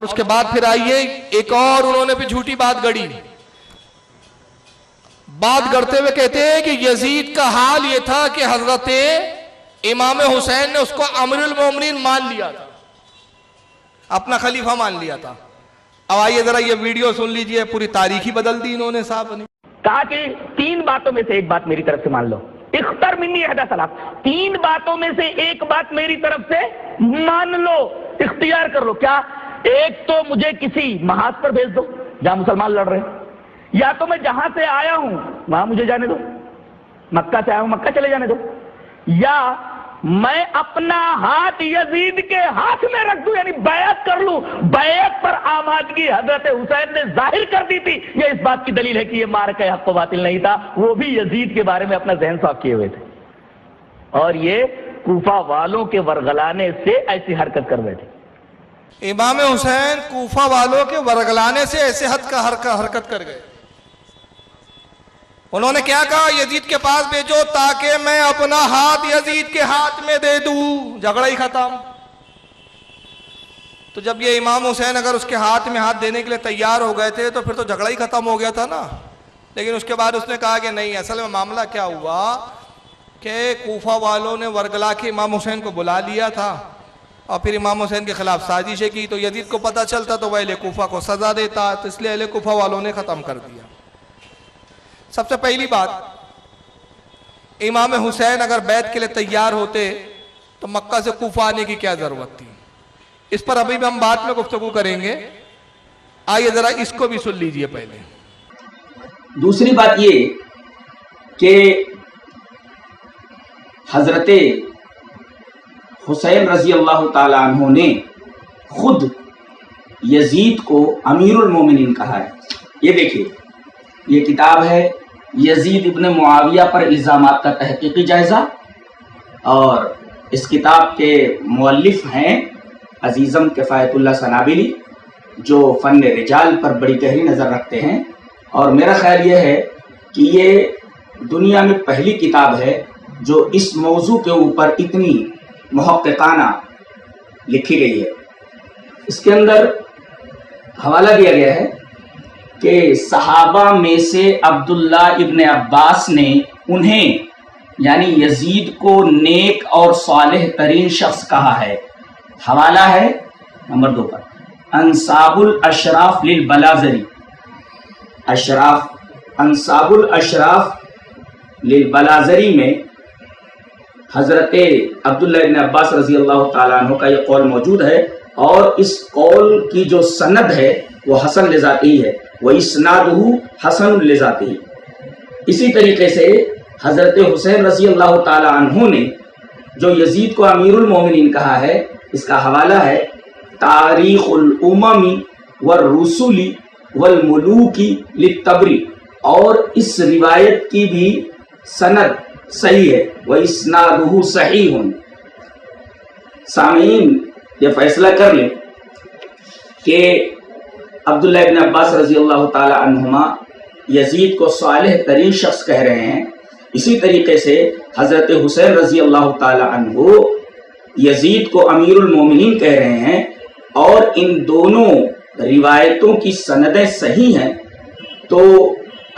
उसके बाद फिर आइए एक और उन्होंने भी झूठी बात गढ़ी। बात करते हुए कहते हैं कि यजीद का हाल यह था कि हजरत इमाम हुसैन ने उसको अमीरुल मोमिनीन मान लिया था, अपना खलीफा मान लिया था। अब आइए जरा ये वीडियो सुन लीजिए, पूरी तारीख ही बदल दी इन्होंने साहब ने। कहा कि तीन बातों में से एक बात मेरी तरफ से मान लो, इख्तर मिन्नी अहदा सलात, तीन बातों में से एक बात मेरी तरफ से मान लो, इख्तियार कर लो। क्या? एक तो मुझे किसी महाज पर भेज दो जहां मुसलमान लड़ रहे हैं, या तो मैं जहां से आया हूं वहां मुझे जाने दो, मक्का से आया हूं मक्का चले जाने दो, या मैं अपना हाथ यजीद के हाथ में रख दूं, यानी बैत कर लूं। बैत पर आमादगी हजरत हुसैन ने जाहिर कर दी थी। यह इस बात की दलील है कि यह मारका हक़ व बातिल नहीं था, वो भी यजीद के बारे में अपना ज़हन साफ किए हुए थे और ये कूफा वालों के वरगलाने से ऐसी हरकत कर रहे थे। इमाम हुसैन कूफा वालों के वरगलाने से ऐसे हरकत कर गए। उन्होंने क्या कहा? यजीद के पास भेजो ताकि मैं अपना हाथ यजीद के हाथ में दे दूं, झगड़ा ही खत्म। तो जब ये इमाम हुसैन अगर उसके हाथ में हाथ देने के लिए तैयार हो गए थे तो फिर तो झगड़ा ही खत्म हो गया था ना। लेकिन उसके बाद उसने कहा कि नहीं, असल में मामला क्या हुआ कि कूफा वालों ने वरगला के इमाम हुसैन को बुला लिया था और फिर इमाम हुसैन के खिलाफ साजिशें की। तो यजीद को पता चलता तो वह अहले कूफा को सजा देता, तो इसलिए अहले कूफा वालों ने खत्म कर दिया। सबसे पहली बात, इमाम हुसैन अगर बैत के लिए तैयार होते तो मक्का से कूफा आने की क्या जरूरत थी? इस पर अभी भी हम बाद में गुफ्तगू करेंगे। आइए जरा इसको भी सुन लीजिए पहले। दूसरी बात ये कि हजरत हुसैन रजी अल्लाह ताला अन्हु ने खुद यजीद को अमीरुल मोमिनीन कहा है। ये देखिए, ये किताब है यजीद इब्न मुआविया पर इल्ज़ामात का तहकीकी जायज़ा, और इस किताब के मुअल्लिफ हैं अजीज़म किफ़ायतुल्लाह सनाबिली, जो फ़न रिजाल पर बड़ी गहरी नज़र रखते हैं। और मेरा ख्याल ये है कि ये दुनिया में पहली किताब है जो इस मौजू के ऊपर इतनी मुहक्किकाना लिखी गई है। इसके अंदर हवाला दिया गया है कि सहाबा में से अब्दुल्ला इब्न अब्बास ने उन्हें यानी यजीद को नेक और सालेह तरीन शख्स कहा है। हवाला है नंबर 2 पर, अंसाबुल अशराफ लिल बलाजरी, अंसाबुल अशराफ लिल बलाजरी में हजरत अब्दुल्ला इब्न अब्बास रजी अल्लाह ताला अन्हु का यह कौल मौजूद है, और इस कौल की जो सनद है वो हसन लिजाती है, वह इस्नादुहु हसन लिजाती। इसी तरीके से हजरत हुसैन रजी अल्लाह ताला अन्हु ने जो यजीद को अमीरुल मोमिनीन कहा है, इसका हवाला है तारीखुल उममी वर रुसुली वल मुलूकी लित्तबरी, और इस रिवायत की भी सनद सही है, वह इस्नादुहु सहीहुन। सामीन ये फैसला कर लें कि अब्दुल्ला इब्न अब्बास रजी अल्लाह ताला अन्हुमा यजीद को सालेह तरीन शख्स कह रहे हैं, इसी तरीके से हजरत हुसैन रजी अल्लाह ताला अन्हु यजीद को अमीरुल मोमिनीन कह रहे हैं, और इन दोनों रिवायतों की सनदें सही हैं। तो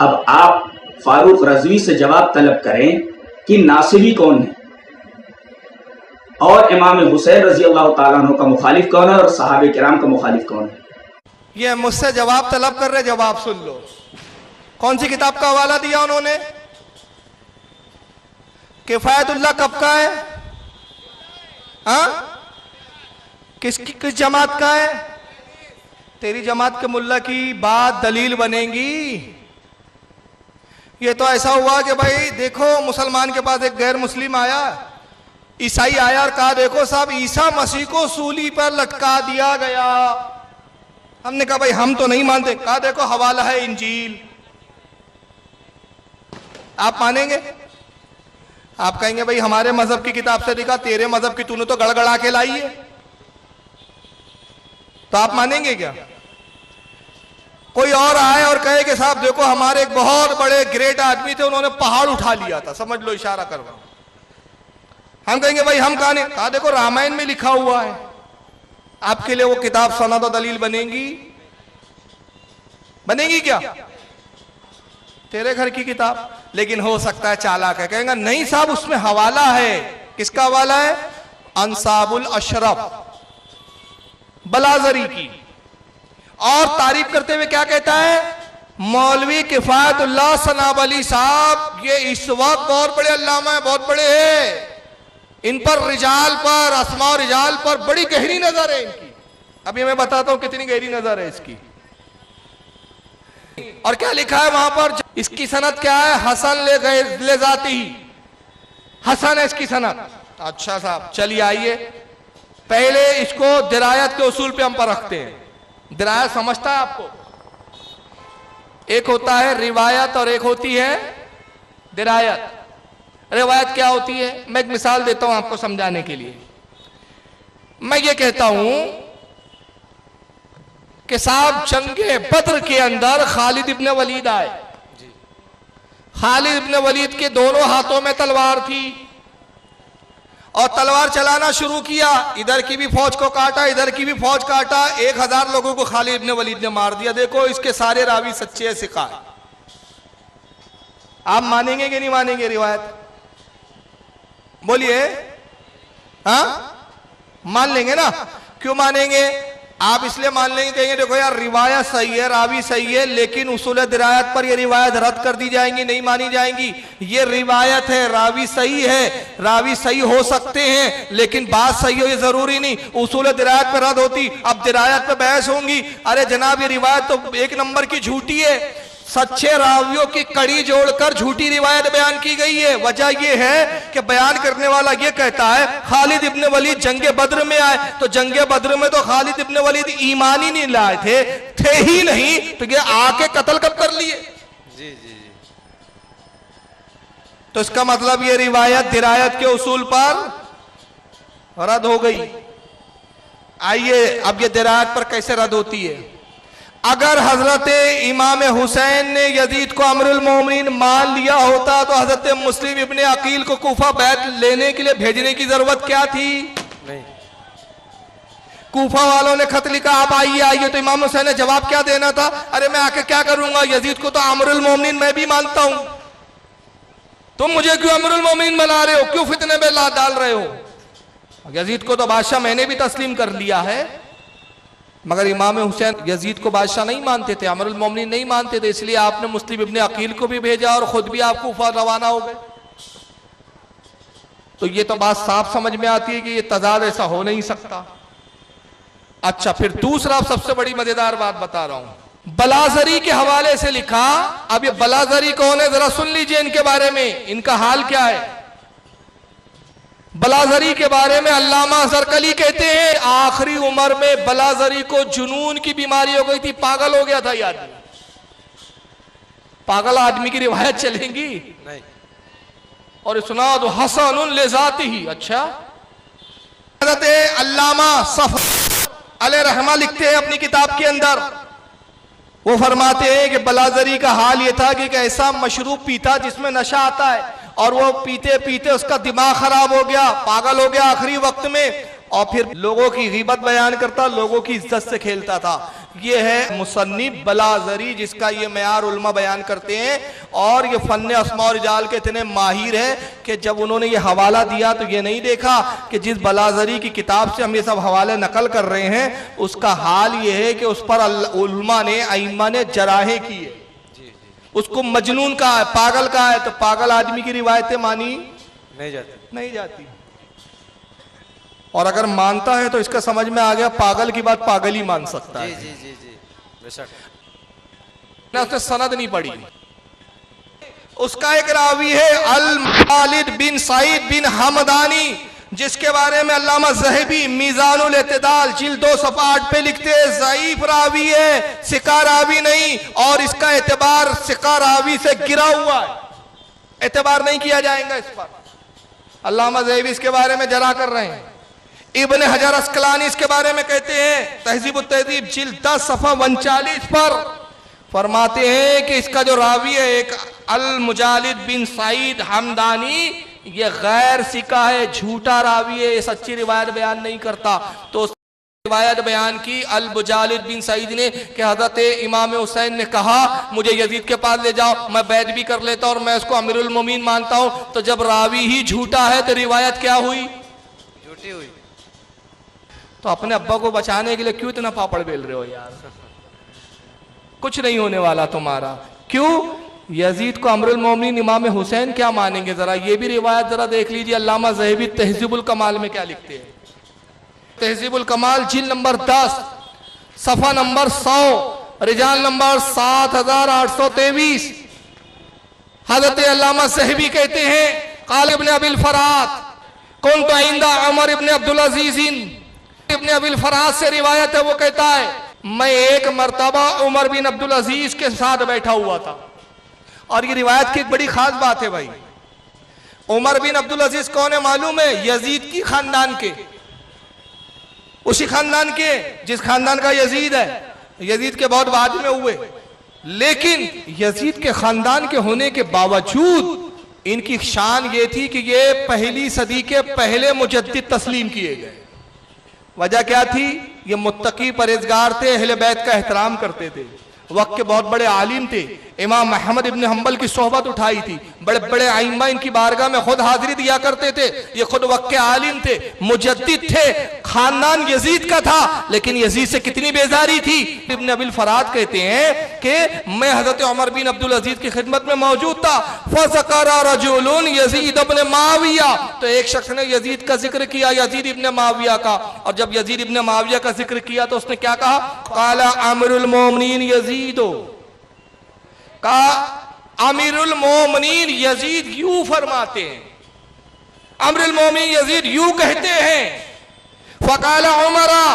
अब आप फारूक रज़वी से जवाब तलब करें कि नासिबी कौन है और इमाम हुसैन रजी अल्लाह ताला अन्हु का मुखालिफ कौन है और सहाबे किराम का मुखालिफ कौन है। ये मुझसे जवाब तलब कर रहे, जवाब सुन लो। कौन सी किताब का हवाला दिया उन्होंने? किफायतुल्लाह कब का है? हाँ, किस जमात का है? तेरी जमात के मुल्ला की बात दलील बनेगी। ये तो ऐसा हुआ कि भाई देखो, मुसलमान के पास एक गैर मुस्लिम आया, ईसाई आया और कहा देखो साहब ईसा मसीह को सूली पर लटका दिया गया। हमने कहा भाई हम तो नहीं मानते। कहा देखो हवाला है इंजील। आप मानेंगे? आप कहेंगे भाई हमारे मजहब की किताब से दिखा, तेरे मजहब की तूने तो गड़गड़ा के लाई है, तो आप मानेंगे क्या? कोई और आए और कहे कि साहब देखो हमारे एक बहुत बड़े ग्रेट आदमी थे, उन्होंने पहाड़ उठा लिया था, समझ लो इशारा करवा। हम कहेंगे भाई हम कहा नहीं। कहा देखो रामायण में लिखा हुआ है। आपके लिए वो किताब सनद और दलील बनेगी? बनेगी क्या? तेरे घर की किताब। लेकिन हो सकता है चालाक है, कहेंगे नहीं साहब उसमें हवाला है। किसका हवाला है? अंसाबुल अशरफ बलाजरी की। और तारीफ करते हुए क्या कहता है? मौलवी किफायतुल्लाह सनाब अली साहब ये इस वक्त बहुत बड़े अल्लामा है, बहुत बड़े हैं, इन पर रिजाल पर, अस्मा और रिजाल पर बड़ी गहरी नजर है इनकी। अभी मैं बताता हूं कितनी गहरी नजर है इसकी। और क्या लिखा है वहां पर? इसकी सनद क्या है? हसन ले जाती ही, हसन है इसकी सनद। अच्छा साहब चलिए आइए, पहले इसको दिरायत के उसूल पे हम पर रखते हैं। दिरायत समझता है आपको? एक होता है रिवायत और एक होती है दिरायत। रिवायत क्या होती है? मैं एक मिसाल देता हूं आपको समझाने के लिए। मैं ये कहता हूं कि साहब जंगे बद्र के अंदर खालिद इब्न वलीद आए। खालिद इब्न वलीद के दोनों हाथों में तलवार थी और तलवार चलाना शुरू किया। इधर की भी फौज को काटा, इधर की भी फौज काटा। 1000 लोगों को खालिद इब्न वलीद ने मार दिया। देखो इसके सारे रावी सच्चे हैं, सिखा है। आप मानेंगे कि नहीं मानेंगे रिवायत? बोलिए। हाँ मान लेंगे ना? क्यों मानेंगे? आप इसलिए मान लेंगे, कहेंगे देखो यार रिवायत सही है, रावी सही है, लेकिन उसूल दिरायत पर ये रिवायत रद्द कर दी जाएंगी, नहीं मानी जाएंगी। ये रिवायत है, रावी सही है, रावी सही हो सकते हैं, लेकिन बात सही हो ये जरूरी नहीं। उसूल दिरायत पर रद्द होती, अब दिरायत पर बहस होंगी। अरे जनाब ये रिवायत तो एक नंबर की झूठी है, सच्चे रावियों की कड़ी जोड़कर झूठी रिवायत बयान की गई है। वजह यह है कि बयान करने वाला यह कहता है खालिद इब्न वलीद जंगे बद्र में आए, तो जंगे बद्र में तो खालिद इब्न वलीद ईमान ही नहीं लाए थे ही नहीं, तो ये आके कत्ल कब कर लिए? जी जी जी। तो इसका मतलब ये रिवायत दिरायत के उसूल पर रद्द हो गई। आइए अब ये दिरायत पर कैसे रद्द होती है? अगर हजरत इमाम हुसैन ने यजीद को अमीरुल मोमिनीन मान लिया होता तो हजरत मुस्लिम इब्ने अकील को कूफा बैत लेने के लिए भेजने की जरूरत क्या थी? नहीं। कूफा वालों ने खत लिखा आप आइए आइए, तो इमाम हुसैन ने जवाब क्या देना था? अरे मैं आके क्या करूंगा, यजीद को तो अमीरुल मोमिनीन मैं भी मानता हूं, तुम मुझे क्यों अमीरुल मोमिनीन बना रहे हो, क्यों फितने में ला डाल रहे हो? यजीद को तो बादशाह मैंने भी तस्लीम कर लिया है। मगर इमाम हुसैन यजीद को बादशाह नहीं मानते थे, अमीरुल मोमिनीन नहीं मानते थे, इसलिए आपने मुस्लिम इब्ने अकील को भी भेजा और खुद भी आप कूफा रवाना हो गए। तो ये तो बात साफ समझ में आती है कि ये तजाद ऐसा हो नहीं सकता। अच्छा फिर दूसरा सबसे बड़ी मजेदार बात बता रहा हूं, बलाजरी के हवाले से लिखा। अब ये बलाजरी कौन है जरा सुन लीजिए, इनके बारे में इनका हाल क्या है। बलाजरी के बारे में अल्लामा ज़रकली कहते हैं आखिरी उम्र में बलाजरी को जुनून की बीमारी हो गई थी, पागल हो गया था ये आदमी। पागल आदमी की रिवायत चलेंगी नहीं। और सुना तो हसन ले जाती ही। अच्छा अल्लामा सफ़ अलैहि रहमा लिखते हैं अपनी किताब के अंदर, वो फरमाते हैं कि बलाजरी का हाल ये था कि एक ऐसा मशरूब पीता जिसमें नशा आता है, और वो पीते पीते उसका दिमाग खराब हो गया, पागल हो गया आखिरी वक्त में, और फिर लोगों की गिबत बयान करता, लोगों की इज्जत से खेलता था। ये है मुसन्निफ बलाजरी, जिसका ये मयार उलमा बयान करते हैं। और ये फन्ने अस्मा और रिजाल के इतने माहिर है कि जब उन्होंने ये हवाला दिया तो ये नहीं देखा कि जिस बलाजरी की किताब से हम ये सब हवाले नकल कर रहे हैं उसका हाल ये है कि उस पर उलमा ने अइम्मा ने जराहे किए, उसको मजनून कहा है, पागल कहा है। तो पागल आदमी की रिवायतें मानी नहीं जाती। और अगर मानता है तो इसका समझ में आ गया पागल की बात पागल ही मान सकता है। जी जी जी बेशक। ना उसने सनद नहीं पढ़ी। उसका एक रावी है अल-खालिद बिन सईद बिन हमदानी, जिसके बारे में अल्लामा ज़हबी मीज़ानुल इत्तिदाल जिल्द 2 सफ़ा 8 पे लिखते हैं ज़ईफ रावी है, सिका रावी नहीं, और इसका एतबार सिका रावी से गिरा हुआ है, एतबार नहीं किया जाएगा इस पर। अल्लामा ज़हबी इसके बारे में जरा कर रहे हैं। इब्न हजर अस्कलानी इसके बारे में कहते हैं तहज़ीब-उत-तहज़ीब जिल्द 10 सफ़ा 39 पर फरमाते हैं कि इसका जो रावी है एक अल-मुजालिद बिन सईद हमदानी, ये गैर सिका है, झूठा रावी है, ये सच्ची रिवायत बयान नहीं करता। तो रिवायत बयान की अल बुजालिद बिन सईद ने कि हजरत इमाम हुसैन ने कहा मुझे यजीद के पास ले जाओ, मैं बैत भी कर लेता और मैं उसको अमीरुल मोमिनीन मानता हूं। तो जब रावी ही झूठा है तो रिवायत क्या हुई? झूठी हुई। तो अपने अब्बा को बचाने के लिए क्यों इतना पापड़ बेल रहे हो यार? कुछ नहीं होने वाला तुम्हारा। क्यों? यजीद को अमीरुल मोमिनीन इमाम हुसैन क्या मानेंगे? जरा ये भी रिवायत जरा देख लीजिए। अल्लामा ज़हबी तहज़ीबुल कमाल में क्या लिखते हैं? तहज़ीबुल कमाल जिल्द नंबर 10 सफ़ा नंबर 100 रिजाल नंबर 7823 हज़रत अल्लामा ज़हबी कहते हैं क़ाल इब्न अबिल फ़रात कुन्तु इंदा उमर इब्न अब्दुल अज़ीज़ इब्न अबिल फ़रात से रिवायत है, वो कहता है मैं एक मरतबा उमर बिन अब्दुल अज़ीज़ के साथ बैठा हुआ था। और ये रिवायत की एक बड़ी खास बात है भाई। उमर बिन अब्दुल अज़ीज़ कौन है मालूम है? यजीद की खानदान के, उसी खानदान के जिस खानदान का यजीद है। यजीद के बहुत बाद में हुए, लेकिन यजीद के खानदान के होने के बावजूद इनकी शान ये थी कि ये पहली सदी के पहले मुजद्दिद तस्लीम किए गए। वजह क्या थी? ये मुत्तकी परहेजगार थे, अहले बैत का एहतराम करते थे, वक्त के बहुत बड़े आलिम थे। इमाम अहमद इब्न हम्बल की सोहबत उठाई थी, बड़े बड़े आइम्मा इनकी बारगाह में खुद हाजिरी दिया करते थे। ये खुद वक्त के आलिम थे, मुजद्दिद थे, खानदान यजीद का था, लेकिन यजीद से कितनी बेजारी थी। इब्न अबिल फरात कहते हैं कि मैं हजरत उमर बिन अब्दुल अजीज की खिदमत में मौजूद था। फज़करा रजुलुन यजीद इब्न माविया, तो एक शख्स ने यजीद का जिक्र किया, यजीद इब्न माविया का। और जब यजीद इब्न माविया का जिक्र किया तो उसने क्या कहा? क़ाला अमीरुल मोमिनीन यजीदो, का अमीरुल मोमिनीन यजीद यूं फरमाते हैं, अमीरुल मोमिनीन यजीद यूं कहते हैं। फ़क़ाला उमरा,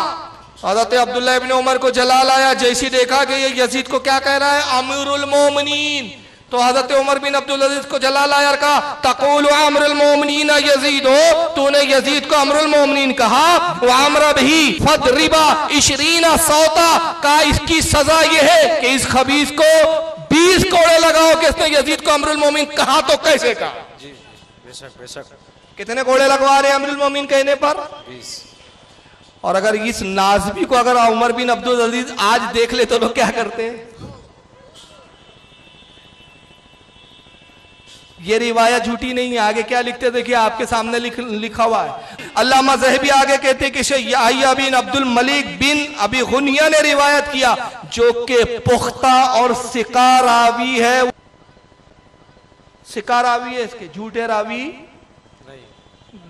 हज़रत अब्दुल्लाह इब्न उमर को जलाल आया, जैसी देखा कि ये यजीद को क्या कह रहा है? अमीरुल मोमिनीन। तो हज़रत उमर बिन अब्दुल अजीज को जलाल आया और कहा तक़ूलु अमीरुल मोमिनीन यजीद, हो तूने यजीद को अमीरुल मोमिनीन कहा। व अमरा भी फदरिबा इशरीना सौता, का इसकी सजा यह है कि इस खबीस को 20 कोड़े लगाओ कि इसने यजीद को अमीरुल मोमिनीन कहा। तो कैसे कहा? जी बेशक बेशक। कितने कोड़े लगवा रहे हैं अमीरुल मोमिनीन कहने पर? 20। और अगर इस नाज़बी को अगर उमर बिन अब्दुल अजीज आज देख ले तो लोग क्या करते हैं? ये रिवायत झूठी नहीं है। आगे क्या लिखते देखिए, आपके सामने लिखा हुआ है। अल्लामा ज़हबी आगे कहते कि याहिया बिन अब्दुल मलिक बिन अबी गुनिया ने रिवायत किया, जो कि पुख्ता और सिका रावी है। सिका रावी है, इसके झूठे रावी नहीं।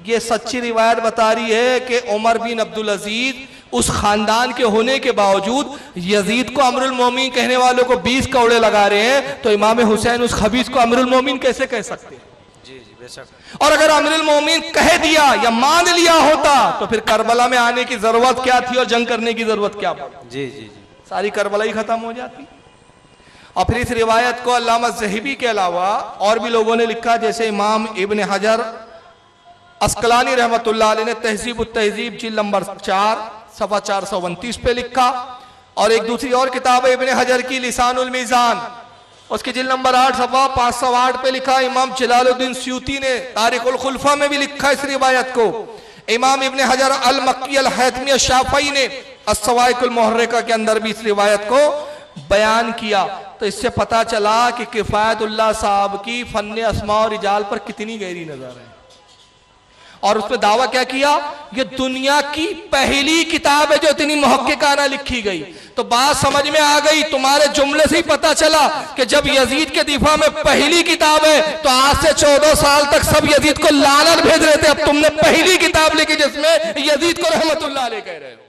ये सच्ची रिवायत बता रही है कि उमर बिन अब्दुल अजीज उस खानदान के होने के बावजूद यजीद को अमीरुल मोमिनीन कहने वालों को 20 कौड़े लगा रहे हैं, तो इमाम हुसैन उस खबीस को अमीरुल मोमिनीन कैसे कह सकते हैं? जी जी बेशक। और अगर अमीरुल मोमिनीन कह दिया या मान लिया होता तो फिर करबला में आने की जरूरत क्या थी और जंग करने की जरूरत क्या पड़ी? जी जी जी, सारी करबला ही खत्म हो जाती। और फिर इस रिवायत को अल्लामा ज़हबी के अलावा और भी लोगों ने लिखा, जैसे इमाम इब्न हजर अस्कलानी रहमतुल्लाह अलैह ने तहज़ीब उत तहज़ीब जिल्द नंबर 4 सफ़ा 429 पे लिखा। और एक दूसरी और किताब है इब्न हजर की लिसानुल मीज़ान, उसकी जिल्द नंबर 8 सफ़ा 508 पे लिखा। इमाम जलालुद्दीन स्यूती ने तारिकुल खुलफा में भी लिखा इस रिवायत को। इमाम इब्न हजर अल मक्की अल हैतमी अल शाफ़ई ने अस्सवाइकुल मुहर्रिका के अंदर भी इस रिवायत को बयान किया। तो इससे पता चला कि किफ़ायतुल्लाह साहब की फन्ने अस्मा और रिजाल पर कितनी गहरी नजर है। और उसमें दावा क्या किया? ये दुनिया की पहली किताब है जो इतनी मुहक्किकाना लिखी गई। तो बात समझ में आ गई, तुम्हारे जुमले से ही पता चला कि जब यजीद के दिफा में पहली किताब है तो आज से 14 साल तक सब यजीद को लानत भेज रहे थे, अब तुमने पहली किताब लिखी जिसमें यजीद को रहमतुल्लाह अलैह कह रहे हो।